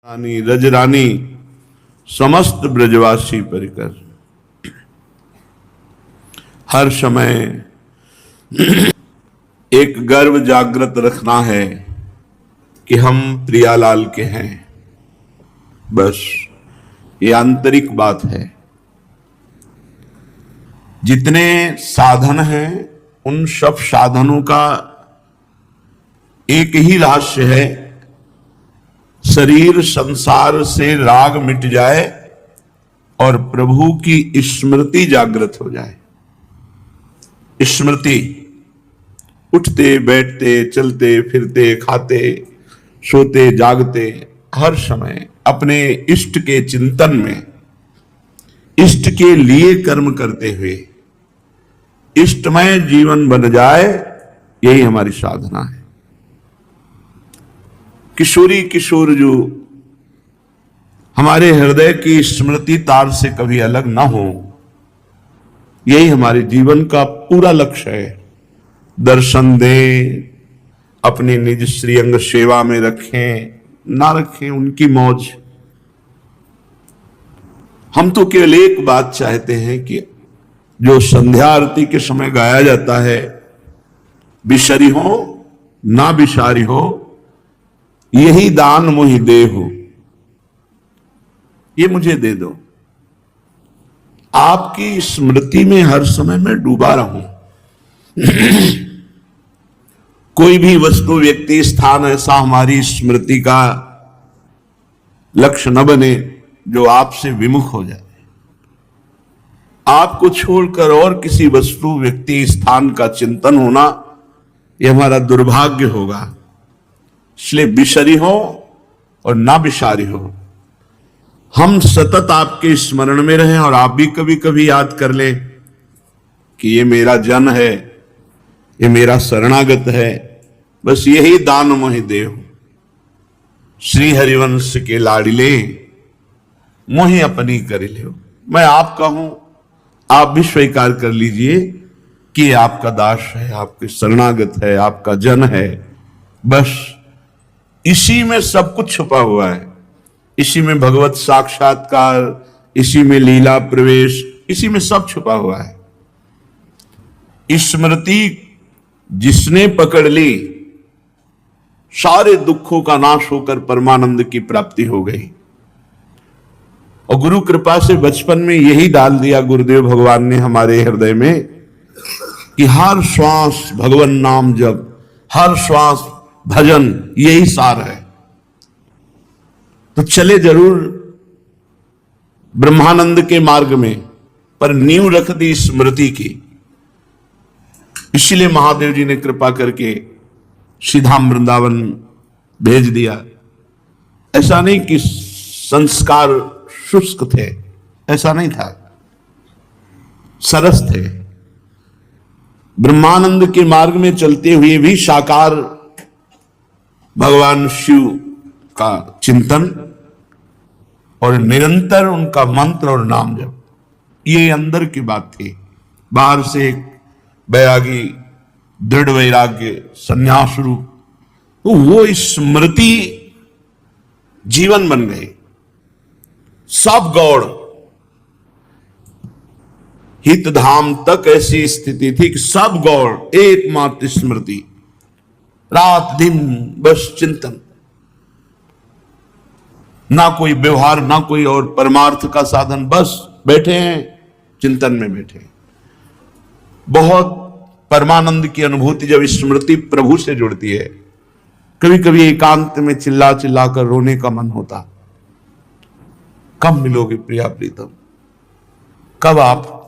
रानी रजरानी समस्त ब्रजवासी परिकर हर समय एक गर्व जागृत रखना है कि हम प्रियालाल के हैं। बस ये आंतरिक बात है। जितने साधन हैं उन सब साधनों का एक ही रहस्य है, शरीर संसार से राग मिट जाए और प्रभु की स्मृति जागृत हो जाए। स्मृति उठते बैठते चलते फिरते खाते सोते जागते हर समय अपने इष्ट के चिंतन में, इष्ट के लिए कर्म करते हुए इष्टमय जीवन बन जाए, यही हमारी साधना है। किशोरी किशोर जो हमारे हृदय की स्मृति तार से कभी अलग ना हो, यही हमारे जीवन का पूरा लक्ष्य है। दर्शन दें, अपनी निज श्रीअंग सेवा में रखें ना रखें उनकी मौज। हम तो केवल एक बात चाहते हैं कि जो संध्या आरती के समय गाया जाता है, बिशरी हो ना बिशारी हो, यही दान मोहि दे हो, ये मुझे दे दो। आपकी स्मृति में हर समय मैं डूबा रहूं। कोई भी वस्तु व्यक्ति स्थान ऐसा हमारी स्मृति का लक्ष्य न बने जो आपसे विमुख हो जाए। आपको छोड़कर और किसी वस्तु व्यक्ति स्थान का चिंतन होना, यह हमारा दुर्भाग्य होगा। इसलिए बिशरी हो और ना बिशारी हो, हम सतत आपके स्मरण में रहें और आप भी कभी कभी याद कर लें कि ये मेरा जन है, ये मेरा शरणागत है। बस यही दान मोहि देव। श्री हरिवंश के लाडिले मोहि अपनी कर ले। मैं आपका हूं, आप भी स्वीकार कर लीजिए कि आपका दास है, आपके शरणागत है, आपका जन है। बस इसी में सब कुछ छुपा हुआ है। इसी में भगवत साक्षात्कार, इसी में लीला प्रवेश, इसी में सब छुपा हुआ है। स्मृति जिसने पकड़ ली, सारे दुखों का नाश होकर परमानंद की प्राप्ति हो गई। और गुरु कृपा से बचपन में यही डाल दिया गुरुदेव भगवान ने हमारे हृदय में कि हर श्वास भगवान नाम जप, हर श्वास भजन, यही सार है। तो चले जरूर ब्रह्मानंद के मार्ग में, पर नींव रख दी स्मृति की। इसलिए महादेव जी ने कृपा करके सीधा वृंदावन भेज दिया। ऐसा नहीं कि संस्कार शुष्क थे, ऐसा नहीं था, सरस थे। ब्रह्मानंद के मार्ग में चलते हुए भी साकार भगवान शिव का चिंतन और निरंतर उनका मंत्र और नाम जप, ये अंदर की बात थी। बाहर से एक बैरागी, दृढ़ वैराग्य, संन्यास रूप, तो वो स्मृति जीवन बन गई। सब गौड़ हित धाम तक ऐसी स्थिति थी कि सब गौड़ एकमात्र स्मृति, रात दिन बस चिंतन, ना कोई व्यवहार, ना कोई और परमार्थ का साधन, बस बैठे हैं चिंतन में बैठे। बहुत परमानंद की अनुभूति जब स्मृति प्रभु से जुड़ती है। कभी कभी एकांत में चिल्ला चिल्ला कर रोने का मन होता, कब मिलोगे प्रिया प्रीतम, कब आप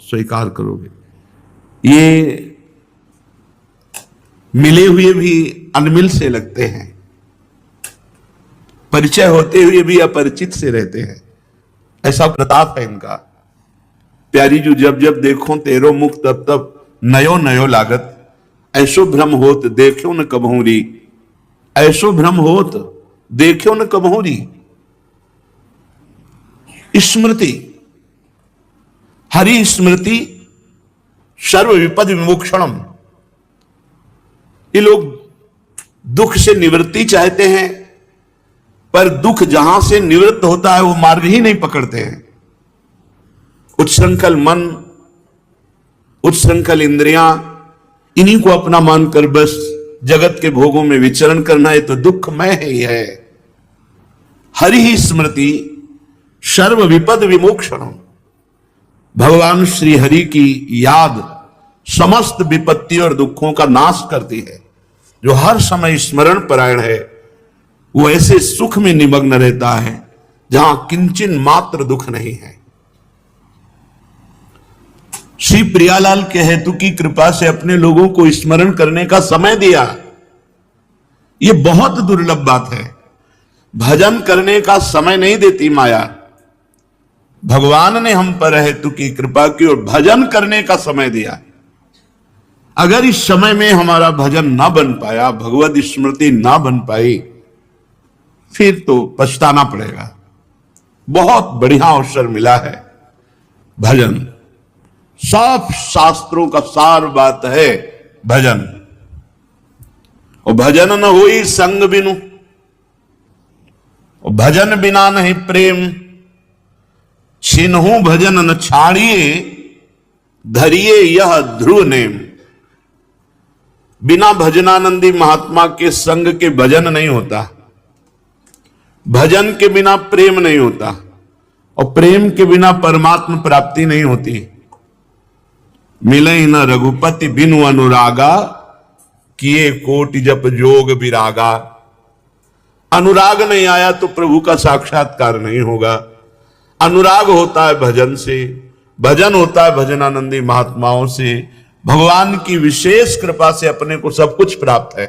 स्वीकार करोगे। ये मिले हुए भी अनमिल से लगते हैं, परिचय होते हुए भी अपरिचित से रहते हैं। ऐसा प्रताप है इनका। प्यारी जो जब जब देखो तेरो मुख तब तब नयो नयो लागत, ऐसो भ्रम होत देखो न कबहूरी, ऐसो भ्रम होत देखो न कबहूरी। स्मृति, हरि स्मृति सर्व विपद विमोक्षणम। ये लोग दुख से निवृत्ति चाहते हैं, पर दुख जहां से निवृत्त होता है वो मार्ग ही नहीं पकड़ते हैं। उच्छृंखल मन, उच्छृंखल इंद्रियां, इन्हीं को अपना मानकर बस जगत के भोगों में विचरण करना, है तो दुखमय ही है। हरि ही स्मृति सर्व विपद विमोक्षण, भगवान श्री हरि की याद समस्त विपत्ति और दुखों का नाश करती है। जो हर समय स्मरण परायण है वो ऐसे सुख में निमग्न रहता है जहां किंचन मात्र दुख नहीं है। श्री प्रियालाल के हेतु की कृपा से अपने लोगों को स्मरण करने का समय दिया, ये बहुत दुर्लभ बात है। भजन करने का समय नहीं देती माया। भगवान ने हम पर हेतु की कृपा की और भजन करने का समय दिया। अगर इस समय में हमारा भजन ना बन पाया, भगवत स्मृति ना बन पाई, फिर तो पछताना पड़ेगा। बहुत बढ़िया अवसर मिला है भजन। सब शास्त्रों का सार बात है भजन। और भजन न होई संग बिनु, और भजन बिना नहीं प्रेम। छिन्हु भजन न छाड़िए, धरिए यह ध्रुव नेम। बिना भजनानंदी महात्मा के संग के भजन नहीं होता, भजन के बिना प्रेम नहीं होता, और प्रेम के बिना परमात्मा प्राप्ति नहीं होती। मिले न रघुपति बिनु अनुरागा, किए कोटि जप जोग विरागा। अनुराग नहीं आया तो प्रभु का साक्षात्कार नहीं होगा। अनुराग होता है भजन से, भजन होता है भजनानंदी महात्माओं से। भगवान की विशेष कृपा से अपने को सब कुछ प्राप्त है।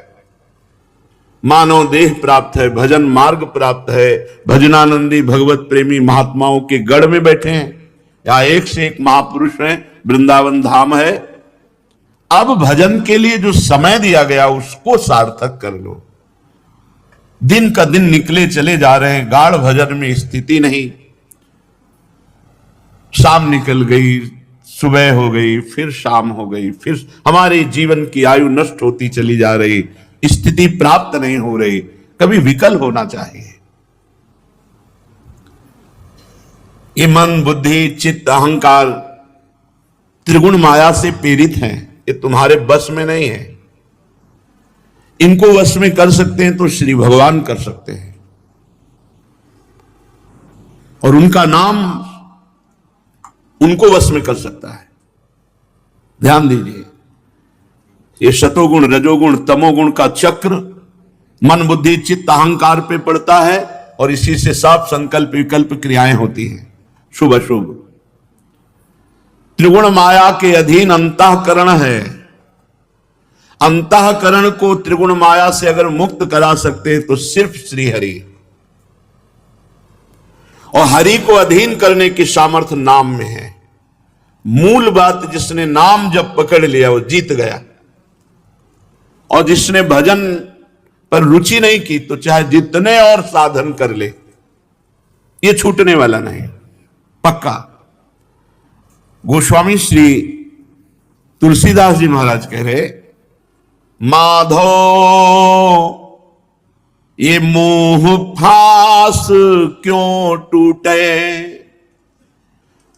मानव देह प्राप्त है, भजन मार्ग प्राप्त है। भजनानंदी भगवत प्रेमी महात्माओं के गढ़ में बैठे हैं, या एक से एक महापुरुष हैं, वृंदावन धाम है। अब भजन के लिए जो समय दिया गया उसको सार्थक कर लो। दिन का दिन निकले चले जा रहे हैं, गाढ़ भजन में स्थिति नहीं। शाम निकल गई, सुबह हो गई, फिर शाम हो गई, फिर हमारे जीवन की आयु नष्ट होती चली जा रही, स्थिति प्राप्त नहीं हो रही। कभी विकल होना चाहिए। ये मन, बुद्धि, चित्त, अहंकार त्रिगुण माया से पीड़ित हैं। ये तुम्हारे बस में नहीं है। इनको वश में कर सकते हैं तो श्री भगवान कर सकते हैं, और उनका नाम उनको वश में कर सकता है। ध्यान दीजिए, ये शतोगुण, रजोगुण, तमोगुण का चक्र मन, बुद्धि, चित्त, अहंकार पे पड़ता है, और इसी से सब संकल्प विकल्प क्रियाएं होती हैं, शुभ अशुभ। त्रिगुण माया के अधीन अंतःकरण है। अंतःकरण को त्रिगुण माया से अगर मुक्त करा सकते हैं तो सिर्फ श्री हरि, और हरि को अधीन करने की सामर्थ्य नाम में है। मूल बात, जिसने नाम जब पकड़ लिया वो जीत गया। और जिसने भजन पर रुचि नहीं की तो चाहे जितने और साधन कर ले, ये छूटने वाला नहीं, पक्का। गोस्वामी श्री तुलसीदास जी महाराज कह रहे, माधो ये मोह फास क्यों टूटे,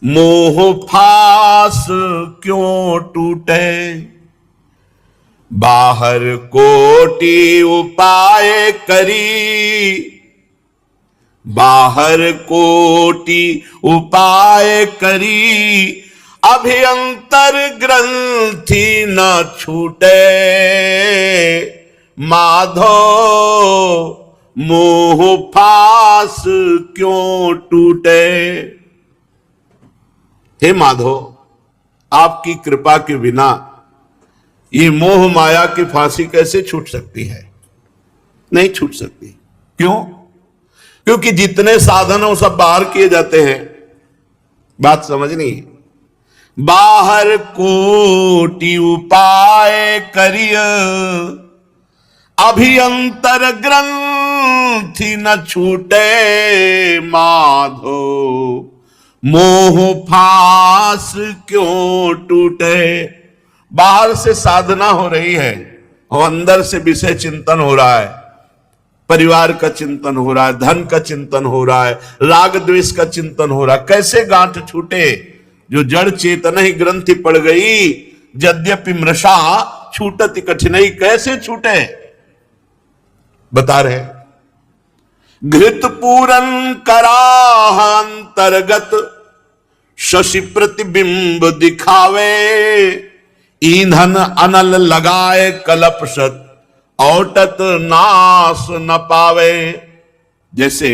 मोह फास क्यों टूटे। बाहर कोटि उपाय करी, बाहर कोटि उपाय करी। अभ्यंतर ग्रंथि न छूटे, माधो मोह फास क्यों टूटे। हे माधो, आपकी कृपा के बिना ये मोह माया की फांसी कैसे छूट सकती है? नहीं छूट सकती। क्यों? क्योंकि जितने साधन हो सब बाहर किए जाते हैं। बात समझनी? बाहर कोटि उपाय करिय, अभ्यंतर ग्रंथि न छूटे। माधो मोह फास क्यों टूटे। बाहर से साधना हो रही है और अंदर से विषय चिंतन हो रहा है, परिवार का चिंतन हो रहा है, धन का चिंतन हो रहा है, राग द्वेष का चिंतन हो रहा है, कैसे गांठ छूटे? जो जड़ चेतन ही ग्रंथि पड़ गई, यद्यपि मृषा छूटति कठिनाई, कैसे छूटे? बता रहे, घृत पूरन कराह अंतर्गत, शशि प्रतिबिंब दिखावे, ईंधन अनल लगाए कलपशत, औटत नाश न पावे। जैसे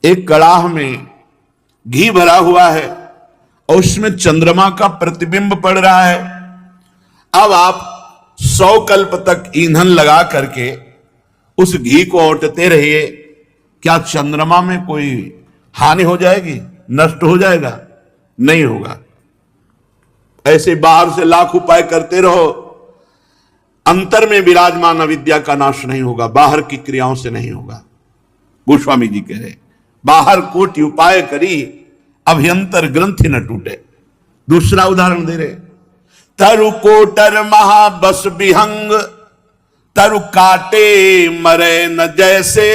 एक कड़ाह में घी भरा हुआ है और उसमें चंद्रमा का प्रतिबिंब पड़ रहा है। अब आप 100 कल्प तक ईंधन लगा करके उस घी को औटते रहिए, क्या चंद्रमा में कोई हानि हो जाएगी? नष्ट हो जाएगा? नहीं होगा। ऐसे बाहर से लाख उपाय करते रहो, अंतर में विराजमान अविद्या का नाश नहीं होगा, बाहर की क्रियाओं से नहीं होगा। गोस्वामी जी कह रहे, बाहर कोटि उपाय करी, अभ्यंतर ग्रंथि न टूटे। दूसरा उदाहरण दे रहे, तरु कोटर महाबस विहंग, तरु काटे मरे न जैसे,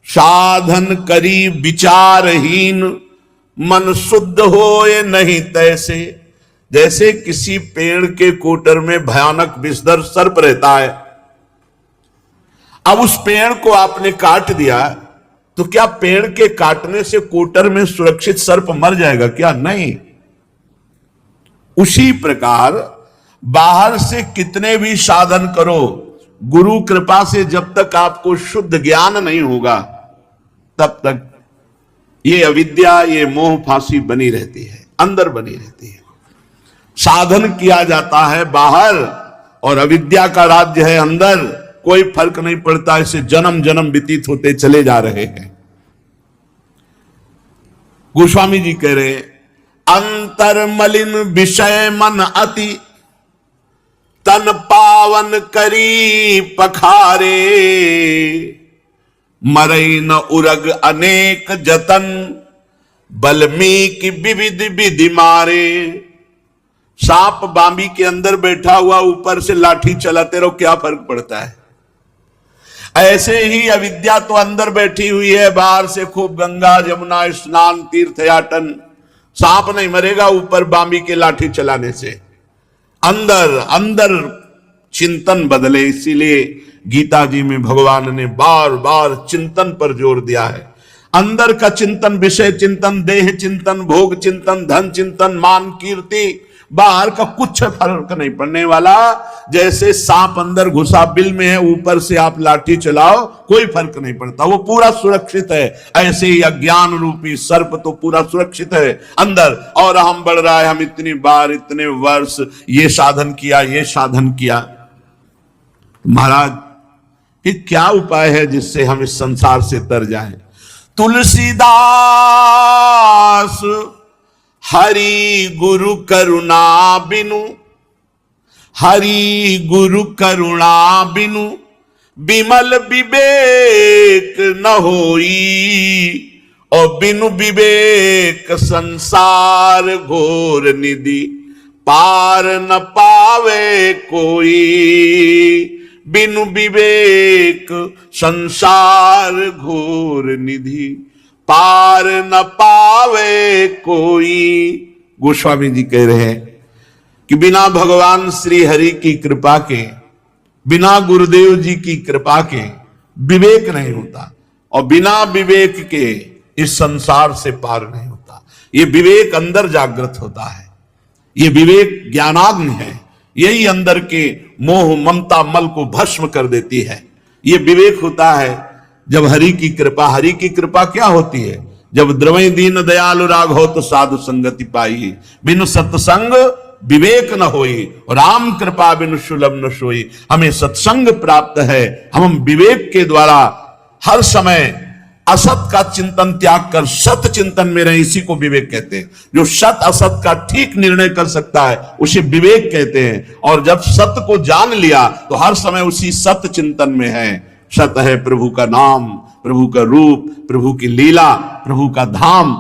साधन करी विचारहीन, मन शुद्ध होए नहीं तैसे। जैसे किसी पेड़ के कोटर में भयानक विषधर सर्प रहता है, अब उस पेड़ को आपने काट दिया तो क्या पेड़ के काटने से कोटर में सुरक्षित सर्प मर जाएगा क्या? नहीं। उसी प्रकार बाहर से कितने भी साधन करो, गुरु कृपा से जब तक आपको शुद्ध ज्ञान नहीं होगा तब तक ये अविद्या, ये मोह फांसी बनी रहती है, अंदर बनी रहती है। साधन किया जाता है बाहर और अविद्या का राज्य है अंदर, कोई फर्क नहीं पड़ता, इसे जन्म जन्म व्यतीत होते चले जा रहे हैं। गोस्वामी जी कह रहे, अंतर मलिन विषय मन अति, तन पावन करी पखारे, मरई न उरग अनेक जतन, बल्मीकि विविध विधि मारे। सांप बांबी के अंदर बैठा हुआ ऊपर से लाठी चलाते रहो, क्या फर्क पड़ता है? ऐसे ही अविद्या तो अंदर बैठी हुई है, बाहर से खूब गंगा जमुना स्नान तीर्थयाटन, सांप नहीं मरेगा ऊपर बांबी के लाठी चलाने से। अंदर अंदर चिंतन बदले। इसीलिए गीता जी में भगवान ने बार बार चिंतन पर जोर दिया है। अंदर का चिंतन, विषय चिंतन, देह चिंतन, भोग चिंतन, धन चिंतन, मान कीर्ति, बाहर का कुछ फर्क नहीं पड़ने वाला। जैसे सांप अंदर घुसा बिल में है, ऊपर से आप लाठी चलाओ कोई फर्क नहीं पड़ता, वो पूरा सुरक्षित है। ऐसे ही अज्ञान रूपी सर्प तो पूरा सुरक्षित है अंदर, और हम बढ़ रहा है, हम इतनी बार इतने वर्ष ये साधन किया, ये साधन किया। महाराज ये क्या उपाय है जिससे हम इस संसार से तर जाएं? तुलसीदास हरि गुरु करुणा बिनु, हरि गुरु करुणा बिनु, बिमल विवेक न होई, और बिनु विवेक संसार घोर निधि, पार न पावे कोई। बिनु विवेक संसार घोर निधि, पार न पावे कोई। गोस्वामी जी कह रहे हैं कि बिना भगवान श्री हरि की कृपा के, बिना गुरुदेव जी की कृपा के विवेक नहीं होता, और बिना विवेक के इस संसार से पार नहीं होता। ये विवेक अंदर जागृत होता है, ये विवेक ज्ञानाग्नि है, यही अंदर के मोह ममता मल को भस्म कर देती है। ये विवेक होता है जब हरि की कृपा। हरि की कृपा क्या होती है? जब द्रवै दीन दयालु राग हो तो साधु संगति पाई, बिनु सत्संग विवेक न होई, राम कृपा बिनु सुलभ न सोई। हमें सत्संग प्राप्त है, हम विवेक के द्वारा हर समय असत का चिंतन त्याग कर सत चिंतन में रहे, इसी को विवेक कहते हैं। जो सत असत का ठीक निर्णय कर सकता है उसे विवेक कहते हैं। और जब सत्य को जान लिया तो हर समय उसी सत्य चिंतन में है। सत्य है प्रभु का नाम, प्रभु का रूप, प्रभु की लीला, प्रभु का धाम,